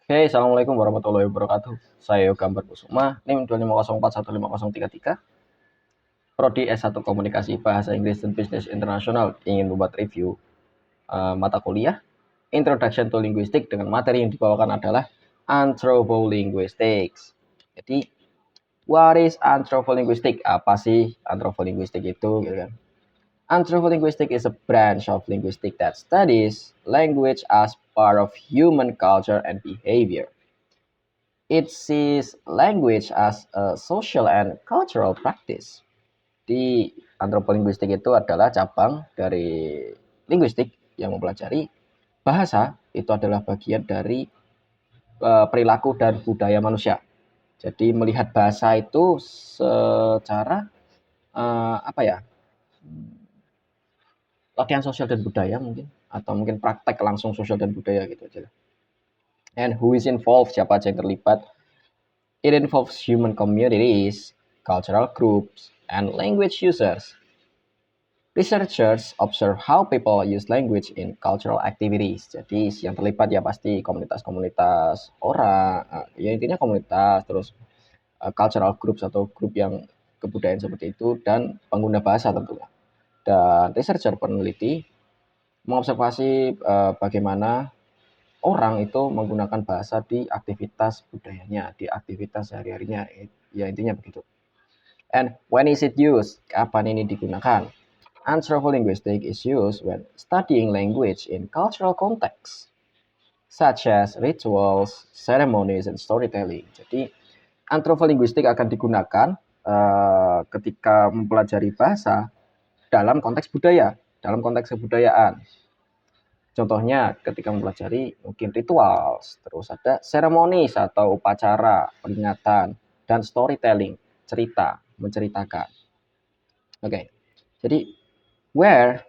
Oke, Assalamualaikum warahmatullahi wabarakatuh. Saya Yoga Kusuma, NIM 250415033, Prodi S1 Komunikasi Bahasa Inggris dan Bisnis Internasional, ingin membuat review mata kuliah Introduction to Linguistics dengan materi yang dibawakan adalah Anthropolinguistics. Jadi, what is Anthropolinguistics? Apa sih Anthropolinguistics itu? Gitu kan. Anthropolinguistics is a branch of linguistics that studies language as part of human culture and behavior. It sees language as a social and cultural practice. Di antropolinguistik itu adalah cabang dari linguistik yang mempelajari bahasa itu adalah bagian dari perilaku dan budaya manusia. Jadi melihat bahasa itu secara apa ya? Latihan sosial dan budaya mungkin atau mungkin praktek langsung sosial dan budaya gitu aja. And who is involved? Siapa aja yang terlibat? It involves human communities, cultural groups, and language users. Researchers observe how people use language in cultural activities. Jadi yang terlibat ya pasti komunitas-komunitas orang, ya intinya komunitas, terus cultural groups atau grup yang kebudayaan seperti itu, dan pengguna bahasa tentunya. Dan researcher peneliti mengobservasi bagaimana orang itu menggunakan bahasa di aktivitas budayanya, di aktivitas sehari-harinya, ya intinya begitu. And when is it used? Kapan ini digunakan? Anthropolinguistics is used when studying language in cultural context, such as rituals, ceremonies, and storytelling. Jadi, anthropolinguistik akan digunakan ketika mempelajari bahasa dalam konteks budaya, dalam konteks kebudayaan. Contohnya ketika mempelajari mungkin ritual, terus ada seremonis atau upacara, peringatan, dan storytelling, cerita, menceritakan. Oke, jadi where,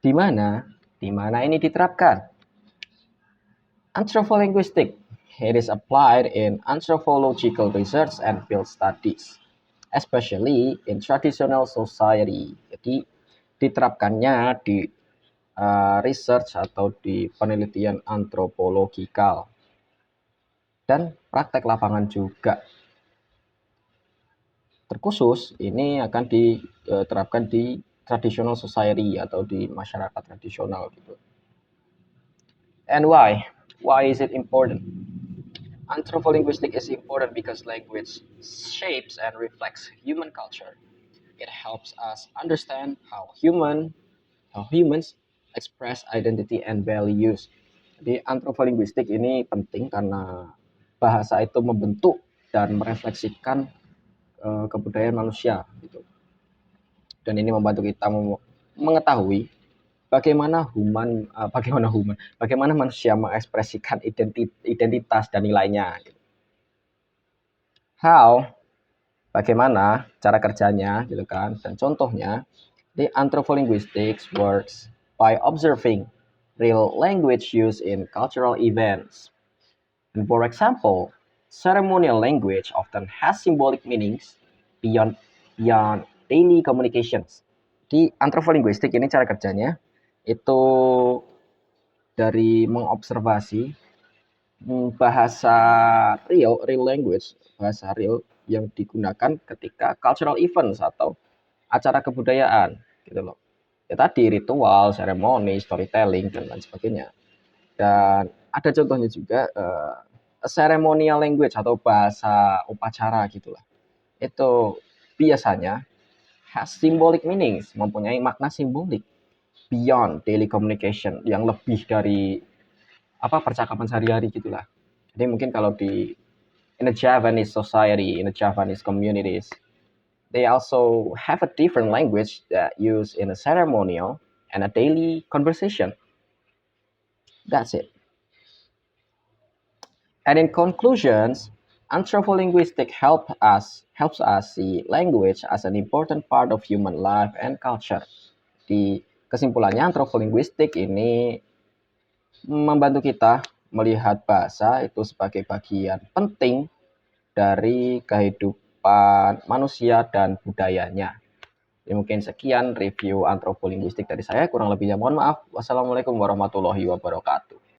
di mana ini diterapkan? Anthropolinguistic, it is applied in anthropological research and field studies, especially in traditional society. Jadi diterapkannya di research atau di penelitian antropologikal dan praktek lapangan juga. Terkhusus ini akan diterapkan di traditional society atau di masyarakat tradisional gitu. And why? Why is it important? Anthropolinguistic is important because language shapes and reflects human culture. It helps us understand how humans express identity and values. Jadi anthropolinguistik ini penting karena bahasa itu membentuk dan merefleksikan kebudayaan manusia gitu. Dan ini membantu kita mengetahui bagaimana manusia mengekspresikan identitas dan nilainya. Gitu. How, bagaimana cara kerjanya gitu kan, dan contohnya the anthropolinguistics works by observing real language use in cultural events. And for example, ceremonial language often has symbolic meanings beyond daily communications. Di anthropolinguistik ini cara kerjanya itu dari mengobservasi bahasa real language, bahasa real yang digunakan ketika cultural events atau acara kebudayaan gitu loh. Ya tadi ritual, seremoni, storytelling dan lain sebagainya. Dan ada contohnya juga ceremonial language atau bahasa upacara gitulah. Itu biasanya has symbolic meanings, mempunyai makna simbolik beyond daily communication yang lebih dari percakapan sehari-hari gitulah. Jadi mungkin kalau in a Javanese society, in a Javanese communities, they also have a different language that used in a ceremonial and a daily conversation. That's it. And in conclusions, anthropolinguistic helps us see language as an important part of human life and culture. Di kesimpulannya, anthropolinguistik ini membantu kita melihat bahasa itu sebagai bagian penting dari kehidupan manusia dan budayanya. Ya, mungkin sekian review anthropolinguistik dari saya, kurang lebihnya mohon maaf. Wassalamualaikum warahmatullahi wabarakatuh.